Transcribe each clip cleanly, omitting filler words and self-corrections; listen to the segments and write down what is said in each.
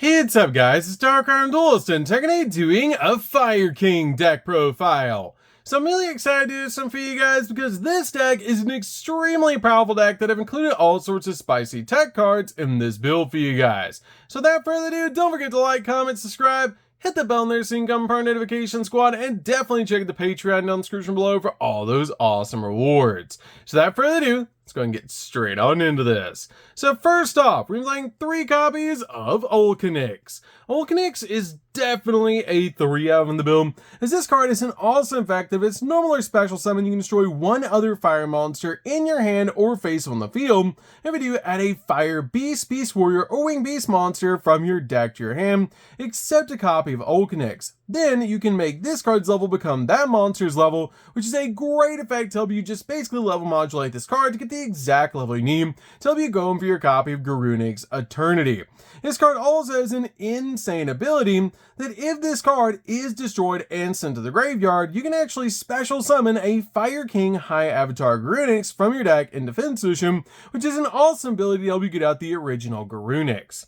Hey, what's up guys, it's DarkArmedDuelist and today doing a Fire King deck profile. So I'm really excited to do this one for you guys because this deck is an extremely powerful deck that I've included all sorts of spicy tech cards in this build for you guys. So without further ado, don't forget to like, comment, subscribe, hit the bell there so you can become part of notification squad, and definitely check the Patreon down in the description below for all those awesome rewards. So without further ado, let's go and get straight on into this. So first off, we're playing 3 copies of Olcanix. Olcanix is definitely a 3-of in the build, as this card is an awesome effect. If it's normal or special summon, you can destroy one other fire monster in your hand or face on the field. If you do, add a fire beast, beast warrior, or winged beast monster from your deck to your hand, except a copy of Olcanix. Then you can make this card's level become that monster's level, which is a great effect to help you just basically level modulate this card to get the exact level you need to help you go in for your copy of Garrigus Eternity. This card also has an insane ability that if this card is destroyed and sent to the graveyard, you can actually special summon a Fire King High Avatar Garrigus from your deck in Defense Solution, which is an awesome ability to help you get out the original Garrigus.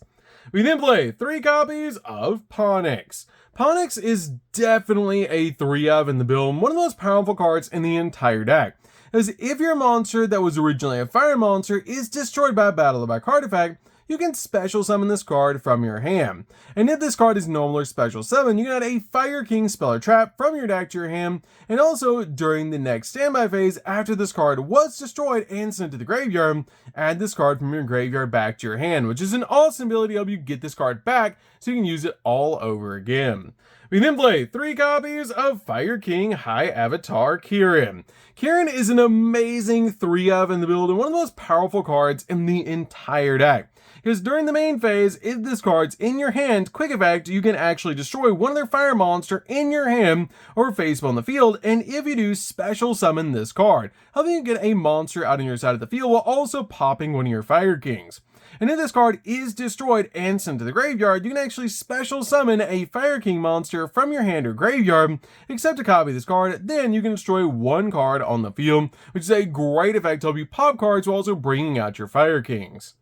We then play 3 copies of Ponix. Ponix is definitely a 3-of in the build, one of the most powerful cards in the entire deck. As if your monster that was originally a fire monster is destroyed by battle or by card effect, you can special summon this card from your hand. And if this card is normal or special summon, you can add a Fire King spell or trap from your deck to your hand, and also during the next standby phase after this card was destroyed and sent to the graveyard, add this card from your graveyard back to your hand, which is an awesome ability to help you get this card back so you can use it all over again. We then play 3 copies of Fire King High Avatar Kirin. Kirin is an amazing 3-of in the build and one of the most powerful cards in the entire deck. Because during the main phase, if this card's in your hand, quick effect, you can actually destroy one other fire monster in your hand or face on the field, and if you do, special summon this card, helping you get a monster out on your side of the field while also popping one of your Fire Kings. And if this card is destroyed and sent to the graveyard, you can actually special summon a Fire King monster from your hand or graveyard, except a copy of this card, then you can destroy one card on the field, which is a great effect to help you pop cards while also bringing out your Fire Kings.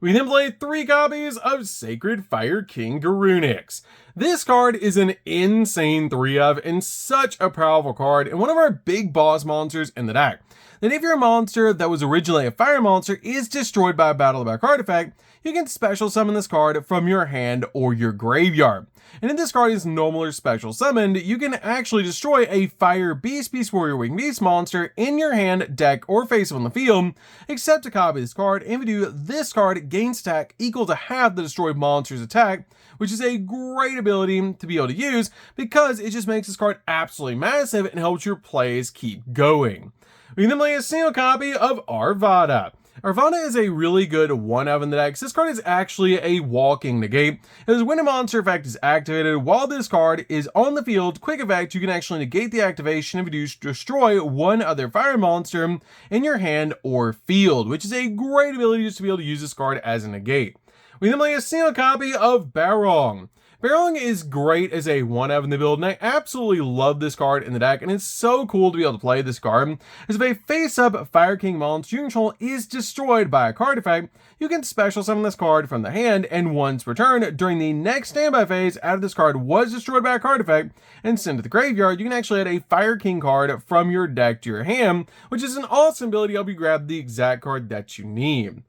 We then play 3 copies of Sacred Fire King Garrigus. This card is an insane 3-of and such a powerful card and one of our big boss monsters in the deck. That if your monster that was originally a fire monster is destroyed by a battle or by card effect, you can special summon this card from your hand or your graveyard. And if this card is normal or special summoned, you can actually destroy a Fire Beast, Beast Warrior, Winged Beast monster in your hand, deck, or face on the field, except a copy of this card. And if you do, this card gains attack equal to half the destroyed monster's attack, which is a great ability to be able to use because it just makes this card absolutely massive and helps your plays keep going. We then play a single copy of Arvada. Arvada is a really good 1-of in the deck. This card is actually a walking negate, as when a monster effect is activated while this card is on the field, quick effect, you can actually negate the activation if you do destroy one other fire monster in your hand or field, which is a great ability just to be able to use this card as a negate. We then play a single copy of Barong. Barong is great as a 1-of in the build, and I absolutely love this card in the deck, and it's so cool to be able to play this card. As if a face-up Fire King monster you control is destroyed by a card effect, you can special summon this card from the hand, and once returned during the next standby phase after this card was destroyed by a card effect and sent to the graveyard, you can actually add a Fire King card from your deck to your hand, which is an awesome ability to help you grab the exact card that you need.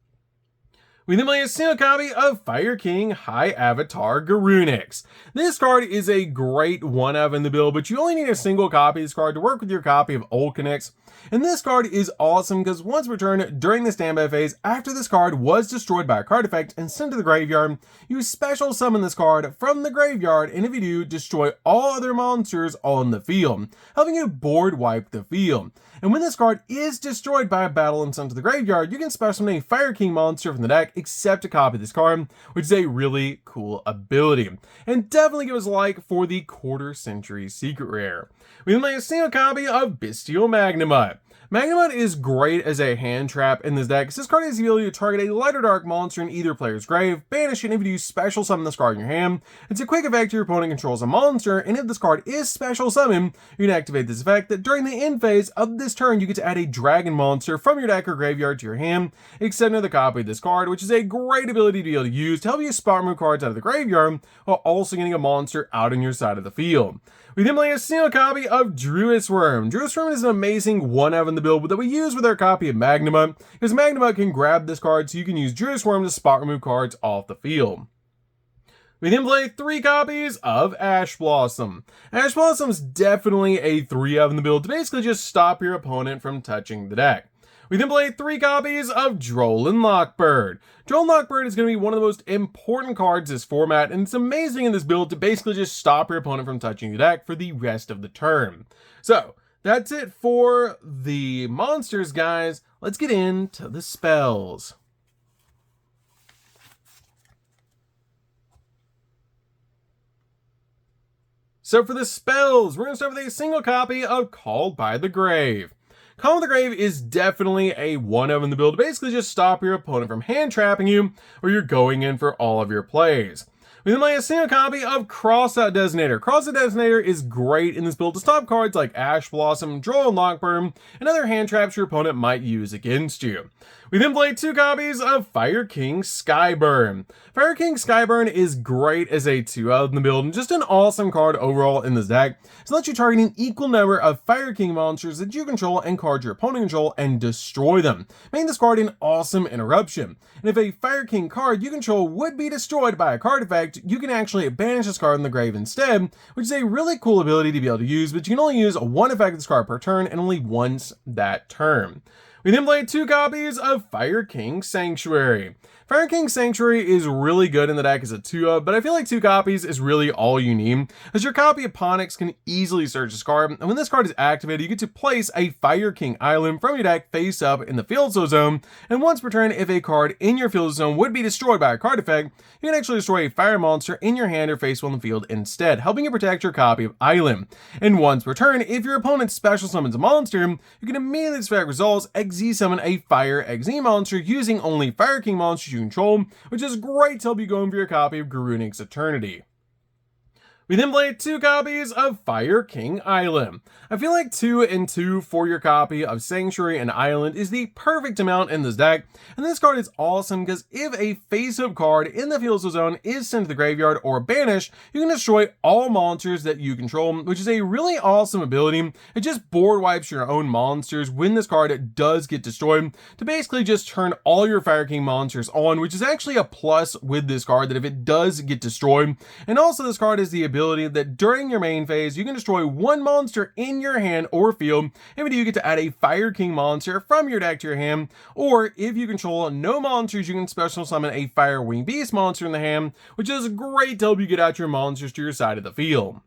We then play a single copy of Fire King High Avatar Garrigus. This card is a great 1-of in the build, but you only need a single copy of this card to work with your copy of Olcanix. And this card is awesome because once returned during the standby phase after this card was destroyed by a card effect and sent to the graveyard, you special summon this card from the graveyard, and if you do, destroy all other monsters on the field, helping you board wipe the field. And when this card is destroyed by a battle and sent to the graveyard, you can special summon a Fire King monster from the deck, except a copy of this card, which is a really cool ability. And definitely give us a like for the quarter century secret rare. We then play a single copy of Bestial Magnemite. Magnemite is great as a hand trap in this deck, because this card has the ability to target a light or dark monster in either player's grave, banish it, and if you do special summon this card in your hand, it's a quick effect your opponent controls a monster, and if this card is special summoned, you can activate this effect that during the end phase of this turn you get to add a dragon monster from your deck or graveyard to your hand, except another copy of this card, which is a great ability to be able to use to help you spot remove cards out of the graveyard, while also getting a monster out on your side of the field. We then play a single copy of Druid's Worm. Druid's Worm is an amazing one-of in the build that we use with our copy of Magnemite, because Magnemite can grab this card so you can use Druid's Worm to spot remove cards off the field. We then play 3 copies of Ash Blossom. Ash Blossom is definitely a 3-of in the build to basically just stop your opponent from touching the deck. We then play 3 copies of Droll and Lockbird. Droll and Lockbird is going to be one of the most important cards in this format, and it's amazing in this build to basically just stop your opponent from touching the deck for the rest of the turn. So, that's it for the monsters, guys. Let's get into the spells. So for the spells, we're going to start with a single copy of Called by the Grave. Call by the Grave is definitely a 1-of in the build to basically just stop your opponent from hand trapping you, or you're going in for all of your plays. We then play a single copy of Crossout Designator. Crossout Designator is great in this build to stop cards like Ash Blossom, Droll and Lockbird, and other hand traps your opponent might use against you. We then play 2 copies of Fire King Skyburn. Fire King Skyburn is great as a 2-of in the build, and just an awesome card overall in this deck. It lets you target an equal number of Fire King monsters that you control and cards your opponent control and destroy them, making this card an awesome interruption. And if a Fire King card you control would be destroyed by a card effect, you can actually banish this card in the grave instead, which is a really cool ability to be able to use, but you can only use 1 effect of this card per turn and only once that turn. We then play 2 copies of Fire King Sanctuary. Fire King Sanctuary is really good in the deck as a 2-of, but I feel like 2 copies is really all you need, as your copy of Ponix can easily search this card, and when this card is activated, you get to place a Fire King Island from your deck face up in the field zone, and once per turn, if a card in your field zone would be destroyed by a card effect, you can actually destroy a fire monster in your hand or face on the field instead, helping you protect your copy of Island. And once per turn, if your opponent special summons a monster, you can immediately display results, XZ summon a Fire XZ monster using only Fire King monsters you control, which is great to help you go in for your copy of Garrigus Eternity. We then play 2 copies of Fire King Island. I feel like 2 and 2 for your copy of Sanctuary and Island is the perfect amount in this deck, and this card is awesome because if a face-up card in the field zone is sent to the graveyard or banished, you can destroy all monsters that you control, which is a really awesome ability. It just board wipes your own monsters when this card does get destroyed to basically just turn all your Fire King monsters on, which is actually a plus with this card that if it does get destroyed. And also this card is the ability that during your main phase, you can destroy 1 monster in your hand or field. If you do, you get to add a Fire King monster from your deck to your hand, or if you control no monsters, you can special summon a Fire Wing Beast monster in the hand, which is great to help you get out your monsters to your side of the field.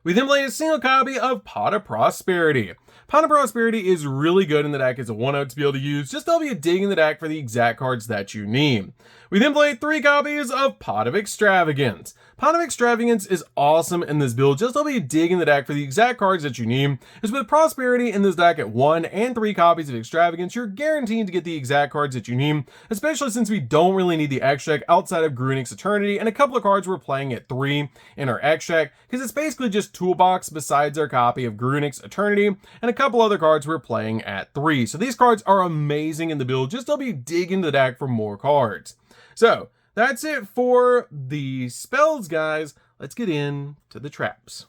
We then play a single copy of Pot of Prosperity. Pot of Prosperity is really good in the deck as a 1-of to be able to use, just to help you dig in the deck for the exact cards that you need. We then play 3 copies of Pot of Extravagance. Pot of Extravagance is awesome in this build, just to help you dig in the deck for the exact cards that you need, as with Prosperity in this deck at 1 and 3 copies of Extravagance, you're guaranteed to get the exact cards that you need, especially since we don't really need the extra deck outside of Garrigus Eternity and a couple of cards we're playing at 3 in our extra deck, because it's basically just toolbox besides our copy of Garrigus Eternity and a couple other cards we're playing at 3. So these cards are amazing in the build, just to help you dig into the deck for more cards. So that's it for the spells, guys. Let's get into the traps.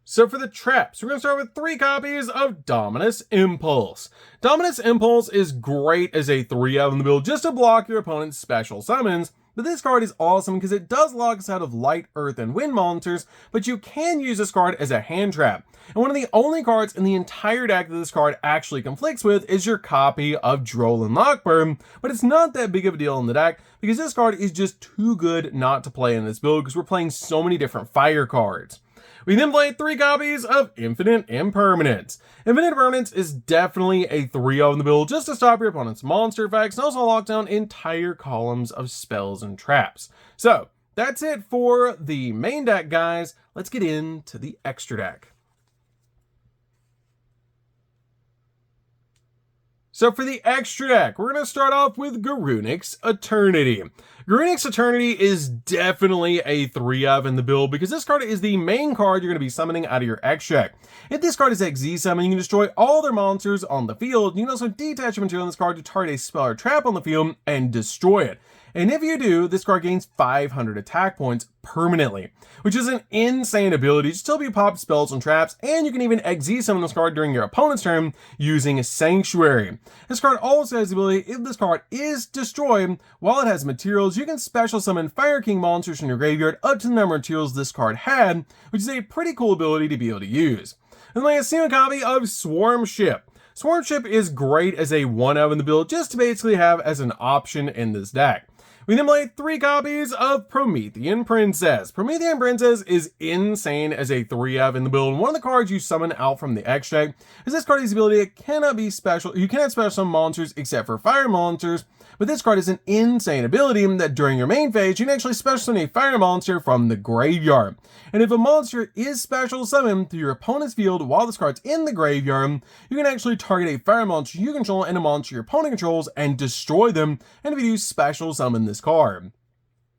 So for the traps, we're going to start with 3 copies of Dominus Impulse. Dominus Impulse is great as a 3-of in the build just to block your opponent's special summons, but this card is awesome because it does lock us out of light, earth, and wind monsters, but you can use this card as a hand trap. And one of the only cards in the entire deck that this card actually conflicts with is your copy of Droll and Lockbird, but it's not that big of a deal in the deck because this card is just too good not to play in this build because we're playing so many different fire cards. We then played 3 copies of Infinite Impermanence. Infinite Impermanence is definitely a 3-of in the build just to stop your opponent's monster effects and also lock down entire columns of spells and traps. So that's it for the main deck, guys. Let's get into the extra deck. So for the extra deck, we're going to start off with Garrunic's Eternity. Garrunic's Eternity is definitely a 3-of in the build because this card is the main card you're going to be summoning out of your extra deck. If this card is XZ summon, you can destroy all their monsters on the field. You can also detach a material on this card to target a spell or trap on the field and destroy it. And if you do, this card gains 500 attack points permanently, which is an insane ability to still be pop spells and traps, and you can even XZ summon this card during your opponent's turn using Sanctuary. This card also has the ability, if this card is destroyed while it has materials, you can special summon Fire King monsters from your graveyard up to the number of materials this card had, which is a pretty cool ability to be able to use. And then I see a copy of Swarm Ship. Swarm Ship is great as a 1-of in the build, just to basically have as an option in this deck. We then play 3 copies of Promethean Princess. Promethean Princess is insane as a 3-of in the build, and one of the cards you summon out from the extra deck is this card has the ability it cannot be special. You cannot special summon monsters except for fire monsters, but this card is an insane ability that during your main phase, you can actually special summon a fire monster from the graveyard. And if a monster is special summoned through your opponent's field while this card's in the graveyard, you can actually target a fire monster you control and a monster your opponent controls and destroy them, and if you do, special summon this card.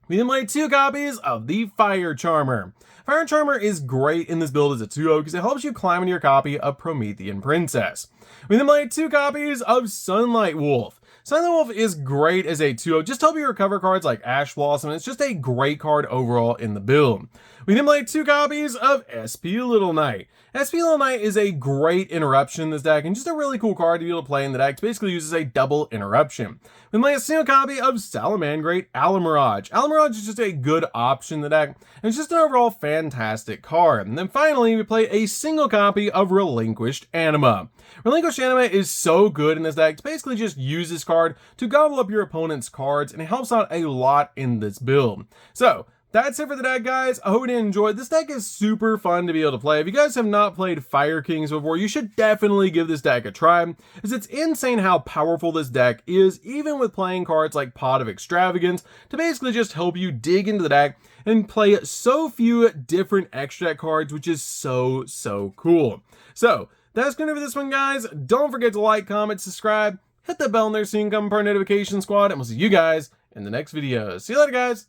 We then play 2 copies of the Fire Charmer. Fire Charmer is great in this build as a 2-of because it helps you climb into your copy of Promethean Princess. We then play 2 copies of Sunlight Wolf. Sunlight Wolf is great as a 2-of, just to help you recover cards like Ash Blossom, and it's just a great card overall in the build. We then play 2 copies of SP Little Knight. SP Little Knight is a great interruption in this deck, and just a really cool card to be able to play in the deck. It basically uses a double interruption. We play a single copy of Salamandrate Alamirage. Alamirage is just a good option in the deck, and it's just an overall fantastic card. And then finally, we play a single copy of Relinquished Anima. Relinquished Anima is so good in this deck. It's basically just use this card to gobble up your opponent's cards, and it helps out a lot in this build. So, that's it for the deck, guys. I hope you enjoyed. This deck is super fun to be able to play. If you guys have not played Fire Kings before, you should definitely give this deck a try, as it's insane how powerful this deck is, even with playing cards like Pot of Extravagance, to basically just help you dig into the deck and play so few different extra deck cards, which is so cool. So, that's going to be this one, guys. Don't forget to like, comment, subscribe, hit the bell in there so you can come part of our notification squad, and we'll see you guys in the next video. See you later, guys.